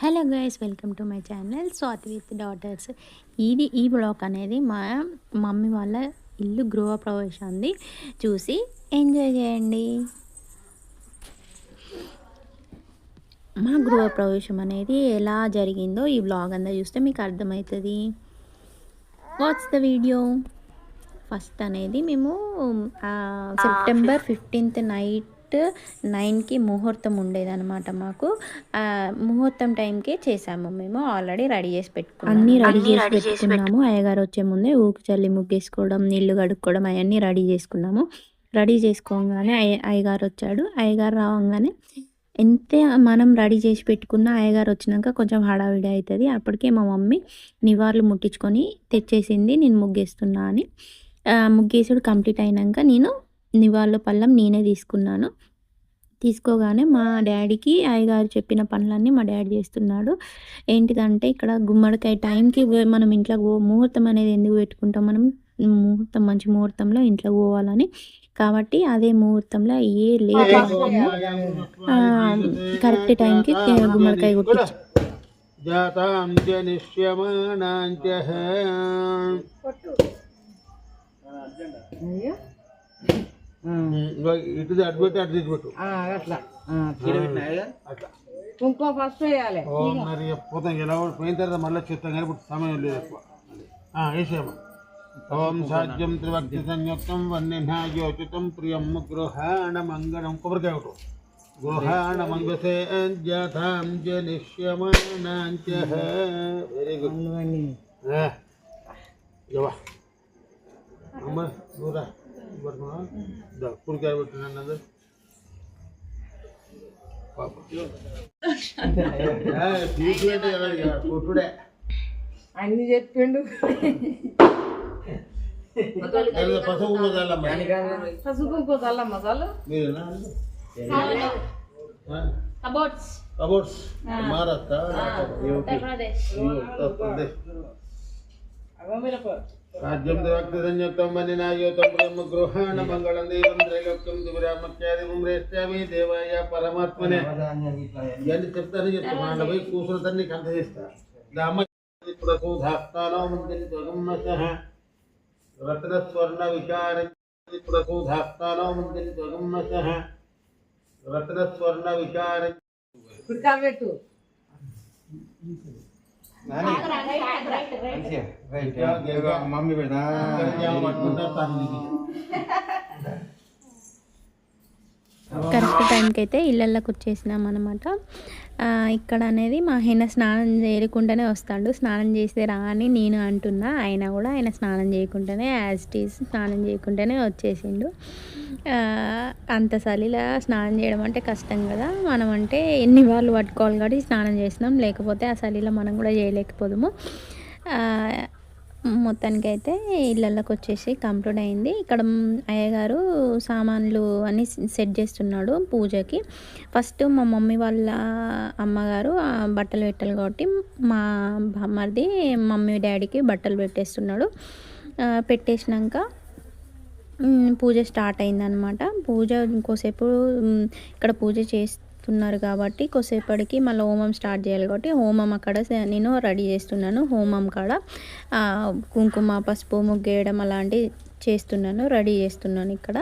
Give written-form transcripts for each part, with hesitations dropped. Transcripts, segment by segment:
Hello guys, welcome to my channel Swathi with daughters. ఈ blog అనేది మా మమ్మీ వాళ్ళ ఇల్లు గృహ ప్రవేశాన్ని చూసి ఎంజాయ్ చేయండి. మా గృహ ప్రవేశం అనేది ఎలా జరిగిందో ఈ బ్లాగ్ అంతా చూస్తే మీకు అర్థమవుతుంది. What's the video. ఫస్ట్ అనేది మేము సెప్టెంబర్ 15th నైట్ 9కి ముహూర్తం ఉండేదన్నమాట. మాకు ముహూర్తం టైంకే చేసాము. మేము ఆల్రెడీ రెడీ చేసి పెట్టుకున్నాము, అన్నీ రెడీ చేసి పెట్టుకున్నాము. అయ్యగారు వచ్చే ముందే ఊకి చల్లి ముగ్గేసుకోవడం, నీళ్లు కడుక్కోవడం అవన్నీ రెడీ చేసుకున్నాము. రెడీ చేసుకోగానే అయ్యగారు వచ్చాడు. అయ్యగారు రావంగానే ఎంతే మనం రెడీ చేసి పెట్టుకున్న అయ్యగారు వచ్చినాక కొంచెం హడావిడి అవుతుంది. అప్పటికే మా మమ్మీ నివాళులు ముట్టించుకొని తెచ్చేసింది నేను ముగ్గేస్తున్నా అని. ముగ్గేసుడు కంప్లీట్ అయినాక నేను నివాళుల పళ్ళం నేనే తీసుకున్నాను. తీసుకోగానే మా డాడీకి అయ్యగారు చెప్పిన పనులన్నీ మా డాడీ చేస్తున్నాడు. ఏంటిదంటే ఇక్కడ గుమ్మడికాయ టైంకి మనం ఇంట్లో ముహూర్తం అనేది ఎందుకు పెట్టుకుంటాం, మనం ముహూర్తం మంచి ముహూర్తంలో ఇంట్లో పోవాలని. కాబట్టి అదే ముహూర్తంలో ఏ లేట్ కరెక్ట్ టైంకి గుమ్మడికాయ కొట్టించి ఇటు అటు పెట్టి అటు పెట్టు అట్లా కుంకుమ ఫస్ట్ వేయాలి. మరి పోతాం ఎలా పోయిన తర్వాత మళ్ళీ చెప్తాం కానీ ఇప్పుడు సమయం లేదు ఎక్కువ. వేసాము. ఓం సాధ్యం త్రిభక్తి సంయుక్తం వన్యయోచితం ప్రియం గృహాణ మంగళం. కొబ్బరికాయ ఒకటి గృహాణ మంగసే జాతాం జనిష్యమానాంచ. Very good. ఇవా అమ్మ నూరా పురికాయ పెట్టినది పుట్టుడే అన్ని చెప్పిండు. పసుపు పసుపు చల్లమ్మ చాలు. మహారాష్ట్ర రాజ్యం భక్తి సంయుక్తం వన్యనాయోతం బ్రహ్మ గృహాణ మంగళం దేవం త్రైలోక్యం దురామత్యాదివం రేష్టామి దేవాయ పరమాత్మనే. ఇవన్నీ చెప్తాను చెప్తాను పోయి కూసులు తన్ని కంత చేస్తా. ప్రసూధాస్థానో మందిరగమ్మశః రత్నస్వర్ణ విచార ప్రసూధాస్థానో మందిరగమ్మశః రత్నస్వర్ణ విచార. పెట్టు మమ్మీ పెడతా కరెక్ట్ టైంకి అయితే ఇళ్ళల్లోకి వచ్చేసినాం అనమాట. ఇక్కడ అనేది మా ఆయన స్నానం చేయకుండానే వస్తాడు. స్నానం చేస్తే రా అని నేను అంటున్నా, అయినా కూడా ఆయన స్నానం చేయకుండానే యాజ్ ఇట్ ఈజ్ స్నానం చేయకుండానే వచ్చేసిండు. అంత చలిలా స్నానం చేయడం అంటే కష్టం కదా. మనం అంటే ఎన్ని వాళ్ళు పట్టుకోవాలి కాబట్టి స్నానం చేసినాం, లేకపోతే ఆ చలిలో మనం కూడా చేయలేకపోదాము. మొత్తానికైతే ఇళ్ళల్లోకి వచ్చేసి కంప్లీట్ అయింది. ఇక్కడ అయ్యగారు సామాన్లు అన్నీ సెట్ చేస్తున్నాడు పూజకి. ఫస్ట్ మా మమ్మీ వాళ్ళ అమ్మగారు బట్టలు పెట్టాలి కాబట్టి మా బామ్మర్ది మమ్మీ డాడీకి బట్టలు పెట్టేస్తున్నాడు. పెట్టేసినాక పూజ స్టార్ట్ అయిందనమాట. పూజ ఇంకోసేపు ఇక్కడ పూజ చేస్తున్నారు కాబట్టి కొద్దిసేపటికి మళ్ళీ హోమం స్టార్ట్ చేయాలి కాబట్టి హోమం అక్కడ నేను రెడీ చేస్తున్నాను. హోమం కాడ కుంకుమ పసుపు ముగ్గేయడం అలాంటివి చేస్తున్నాను, రెడీ చేస్తున్నాను ఇక్కడ.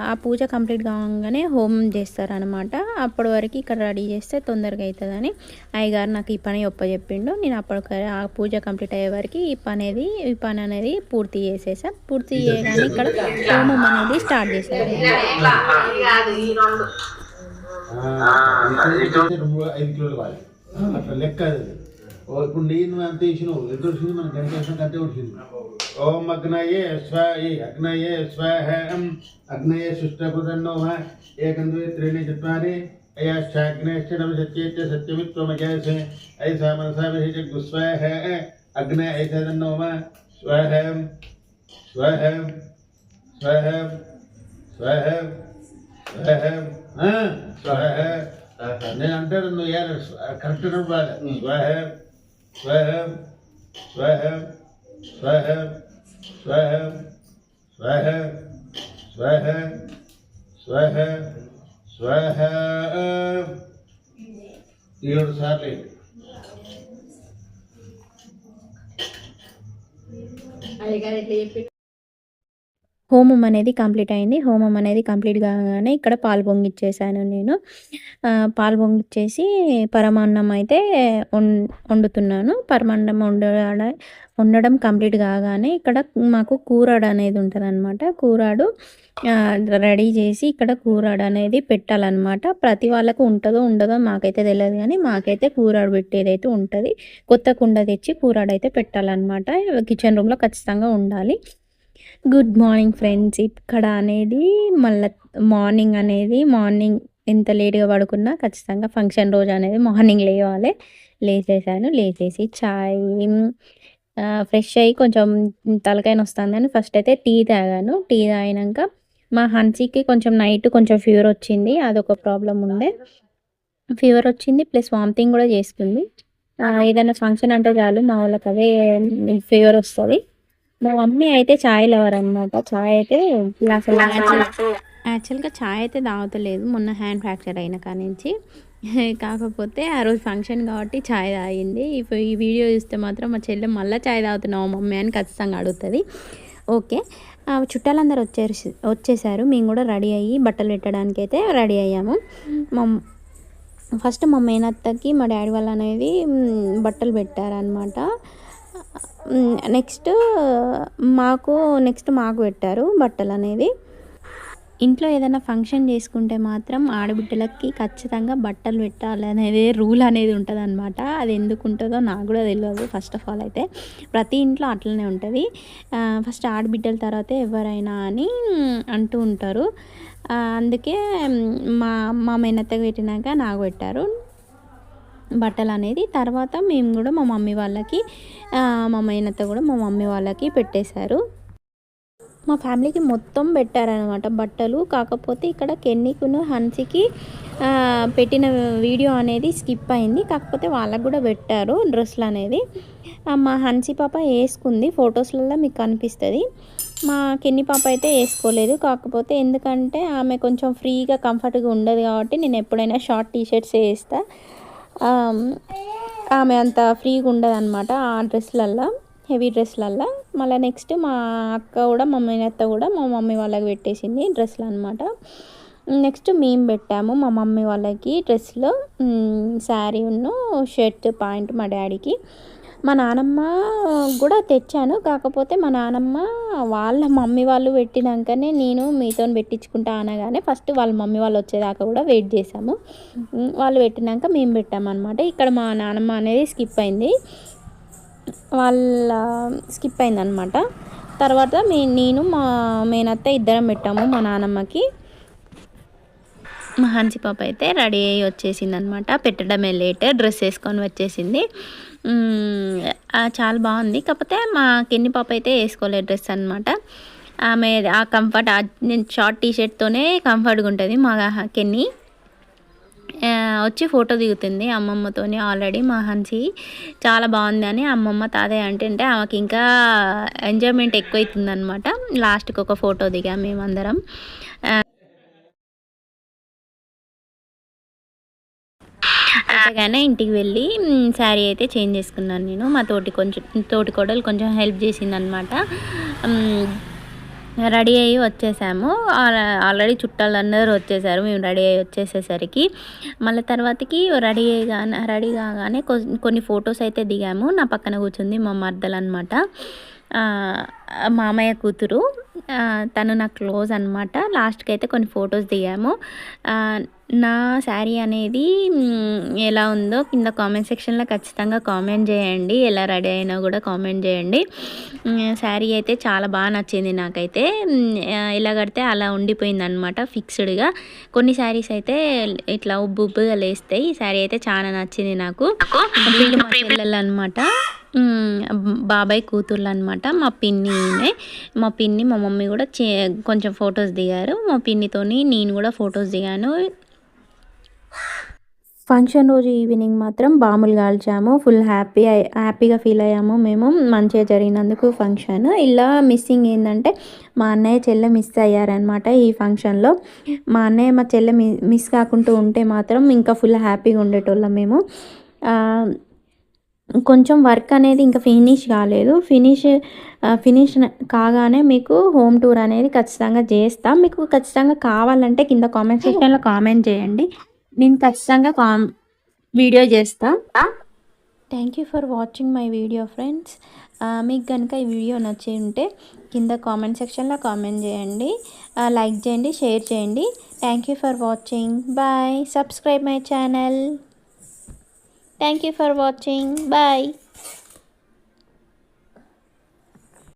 ఆ పూజ కంప్లీట్ కాగానే హోమం చేస్తారనమాట. అప్పటి వరకు ఇక్కడ రెడీ చేస్తే తొందరగా అవుతుందని అయ్యగారు నాకు ఈ పని ఒప్పచెప్పిండు. నేను అప్పటికి ఆ పూజ కంప్లీట్ అయ్యే వరకు ఈ పని అనేది పూర్తి చేసేసా. పూర్తి చేయగానే ఇక్కడ హోమం అనేది స్టార్ట్ చేశారు. 5 కిలోలు కావాలి అట్లా లెక్క. ఇప్పుడు నేను అంత వేసినావు ఎంత వచ్చింది, మన గంట అంతే వచ్చింది. ఓం అగ్నయే స్వాహి అగ్నయే స్వాహం అగ్నయే సుష్టపుతన్నో ఏకం ద్వే త్రీణి చత్వారి అయాశ్చాగ్నేశ్చరం సత్యేత్య సత్యమిత్వమజాసే ఐసా మనసా విహిజగ్గు స్వాహ అగ్నయ ఐసదన్నో స్వాహం స్వాహం స్వాహం స్వాహం స్వాహం స్వాహం. నేను అంటాను నువ్వు కరెక్ట్ రాలి. స్వాహం స్వాహం స్వాహం స్వాహం స్వాహం స్వాహం స్వాహం స్వాహం స్వాహం 7 సార్లు అయింది. హోమం అనేది కంప్లీట్ అయింది. హోమం అనేది కంప్లీట్ కాగానే ఇక్కడ పాలు పొంగిచ్చేసాను నేను. పాలు పొంగిచ్చేసి పరమాన్నం అయితే వండుతున్నాను. పరమాన్నం వండడం కంప్లీట్ కాగానే ఇక్కడ మాకు కూరాడు అనేది ఉంటదనమాట. కూరాడు రెడీ చేసి ఇక్కడ కూరాడు అనేది పెట్టాలన్నమాట. ప్రతి వాళ్ళకు ఉంటదో ఉండదో మాకైతే తెలియదు కానీ మాకైతే కూరాడు పెట్టేదైతే ఉంటది. కొత్త కుండ తెచ్చి కూరాడు అయితే పెట్టాలన్నమాట. కిచెన్ రూమ్‌లో ఖచ్చితంగా ఉండాలి. Good morning friends. ఇక్కడ అనేది మళ్ళా మార్నింగ్ ఎంత లేట్‌గా పడుకున్నా ఖచ్చితంగా ఫంక్షన్ రోజు అనేది మార్నింగ్ లేవాలి. లేసేసాను. లేచేసి చాయ్ ఫ్రెష్ అయ్యి కొంచెం తలకాయ నొస్తందని ఫస్ట్ అయితే టీ తాగాను. టీ తాగినంక మా హన్సీకి కొంచెం నైట్ కొంచెం ఫీవర్ వచ్చింది. అదొక ప్రాబ్లమ్ ఉండే. ఫీవర్ వచ్చింది ప్లస్ వామిటింగ్ కూడా చేసుకుంది. ఏదైనా ఫంక్షన్ అంటే చాలు మా వాళ్ళకి అదే ఫీవర్ వస్తది. మా మమ్మీ అయితే చాయ్ లవర్ అనమాట. చాయ్ అయితే అసలు యాక్చువల్‌గా చాయ్ అయితే తాగుతలేదు మొన్న హ్యాండ్ ఫ్రాక్చర్ అయిన కానించి. కాకపోతే ఆ రోజు ఫంక్షన్ కాబట్టి చాయ్ తాగింది. ఈ వీడియో చూస్తే మాత్రం మా చెల్లె మళ్ళీ చాయ్ తాగుతున్నావా మమ్మీ అని ఖచ్చితంగా అడుగుతది. ఓకే. చుట్టాలందరూ వచ్చేసారు. మేము కూడా రెడీ అయ్యి బట్టలు పెట్టడానికైతే రెడీ అయ్యాము. ఫస్ట్ మా మేనత్తకి మా డాడీ వాళ్ళు అనేది బట్టలు పెట్టారనమాట. నెక్స్ట్ మాకు పెట్టారు బట్టలు అనేది. ఇంట్లో ఏదైనా ఫంక్షన్ చేసుకుంటే మాత్రం ఆడబిడ్డలకి ఖచ్చితంగా బట్టలు పెట్టాలి అనేది రూల్ అనేది ఉంటుందన్నమాట. అది ఎందుకు ఉంటుందో నాకు కూడా తెలియదు. ఫస్ట్ ఆఫ్ ఆల్ అయితే ప్రతి ఇంట్లో అట్లనే ఉంటుంది. ఫస్ట్ ఆడబిడ్డల తర్వాతే ఎవరైనా అని అంటూ ఉంటారు. అందుకే మా మేనత్తకి పెట్టినాక నాకు పెట్టారు బట్టలు అనేది. తర్వాత మేము కూడా మా మమ్మీ వాళ్ళకి మా మేనత్త కూడా మా మమ్మీ వాళ్ళకి పెట్టేశారు. మా ఫ్యామిలీకి మొత్తం పెట్టారనమాట బట్టలు. కాకపోతే ఇక్కడ కెన్నీకును హన్సీకి పెట్టిన వీడియో అనేది స్కిప్ అయింది. కాకపోతే వాళ్ళకు కూడా పెట్టారు డ్రెస్సులు అనేది. మా హన్సీ పాప వేసుకుంది, ఫొటోస్లలో మీకు కనిపిస్తుంది. మా కెన్నీ పాప అయితే వేసుకోలేదు. కాకపోతే ఎందుకంటే ఆమె కొంచెం ఫ్రీగా కంఫర్ట్గా ఉండదు కాబట్టి నేను ఎప్పుడైనా షార్ట్ టీషర్ట్స్ వేస్తా. ఆమె అంత ఫ్రీగా ఉండదు అనమాట ఆ డ్రెస్లల్లో, హెవీ డ్రెస్లల్లో. మళ్ళీ నెక్స్ట్ మా అక్క కూడా మా మేనత్త కూడా మా మమ్మీ వాళ్ళకి పెట్టేసింది డ్రెస్సులు అనమాట. నెక్స్ట్ మేము పెట్టాము మా మమ్మీ వాళ్ళకి డ్రెస్సులు, శారీ షర్ట్ పాయింట్ మా డాడీకి. మా నానమ్మ కూడా తెచ్చాను. కాకపోతే మా నానమ్మ వాళ్ళ మమ్మీ వాళ్ళు పెట్టినాకనే నేను మీతో పెట్టించుకుంటా అనగానే ఫస్ట్ వాళ్ళ మమ్మీ వాళ్ళు వచ్చేదాకా కూడా వెయిట్ చేసాము. వాళ్ళు పెట్టినాక మేము పెట్టామన్నమాట. ఇక్కడ మా నానమ్మ అనేది స్కిప్ అయింది అనమాట. తర్వాత నేను మా మేనత్త ఇద్దరం పెట్టాము మా నానమ్మకి. మా హన్సీ పాప అయితే రెడీ అయ్యి వచ్చేసింది అనమాట. పెట్టడమే లేట్, డ్రెస్ వేసుకొని వచ్చేసింది. చాలా బాగుంది. కాకపోతే మా కెన్ని పాప అయితే వేసుకోలేదు డ్రెస్ అనమాట. ఆమె ఆ కంఫర్ట్ షార్ట్ టీషర్ట్తోనే కంఫర్ట్గా ఉంటుంది. మా కెన్ని వచ్చి ఫోటో దిగుతుంది అమ్మమ్మతోని. ఆల్రెడీ మా హన్సీ చాలా బాగుంది అని అమ్మమ్మ తాతయ్య అంటే ఆమెకి ఇంకా ఎంజాయ్మెంట్ ఎక్కువ అవుతుంది అనమాట. లాస్ట్కి ఒక ఫోటో దిగాం మేమందరం. అయితేగానే ఇంటికి వెళ్ళి శారీ అయితే చేంజ్ చేసుకున్నాను నేను. మా తోటి కోడలు కొంచెం హెల్ప్ చేసింది అనమాట. రెడీ అయ్యి వచ్చేసాము. ఆల్రెడీ చుట్టాలందరూ వచ్చేసారు. మేము రెడీ అయ్యి వచ్చేసేసరికి మళ్ళీ తర్వాతకి రెడీ కాగానే కొన్ని ఫొటోస్ అయితే దిగాము. నా పక్కన కూర్చుంది మా మర్దలు అనమాట, మామయ్య కూతురు. తను నాకు క్లోజ్ అనమాట. లాస్ట్కి అయితే కొన్ని ఫొటోస్ దిగాము. నా శారీ అనేది ఎలా ఉందో కింద కామెంట్ సెక్షన్లో ఖచ్చితంగా కామెంట్ చేయండి. ఎలా రెడీ అయినా కూడా కామెంట్ చేయండి. శారీ అయితే చాలా బాగా నచ్చింది నాకైతే. ఎలా కడితే అలా ఉండిపోయింది అనమాట ఫిక్స్డ్గా. కొన్ని శారీస్ అయితే ఇట్లా ఉబ్బుగా లేస్తాయి. ఈ శారీ అయితే చాలా నచ్చింది నాకు. పిల్లలు అనమాట, బాబాయ్ కూతుర్లు అనమాట. మా పిన్ని మా మమ్మీ కూడా కొంచెం ఫొటోస్ దిగారు. మా పిన్నితోని నేను కూడా ఫొటోస్ దిగాను. ఫంక్షన్ రోజు ఈవినింగ్ మాత్రం బాంబులు కాల్చాము. ఫుల్ హ్యాపీగా ఫీల్ అయ్యాము మేము. మంచిగా జరిగినందుకు ఫంక్షన్. ఇలా మిస్సింగ్ ఏంటంటే మా అన్నయ్య చెల్లె మిస్ అయ్యారనమాట ఈ ఫంక్షన్లో. మా అన్నయ్య మా చెల్లె మిస్ కాకుండా ఉంటే మాత్రం ఇంకా ఫుల్ హ్యాపీగా ఉండేటోళ్ళం మేము. కొంచెం వర్క్ అనేది ఇంకా ఫినిష్ కాలేదు. ఫినిష్ కాగానే మీకు హోమ్ టూర్ అనేది ఖచ్చితంగా చేస్తాం. మీకు ఖచ్చితంగా కావాలంటే కింద కామెంట్ సెక్షన్లో కామెంట్ చేయండి. నేను ఖచ్చితంగా వీడియో చేస్తా. Thank you for watching my video friends. మీకు కనుక ఈ వీడియో నచ్చి ఉంటే కింద కామెంట్ సెక్షన్లో కామెంట్ చేయండి, లైక్ చేయండి, షేర్ చేయండి. Thank you for watching. Bye. Subscribe my channel. Thank you for watching. Bye.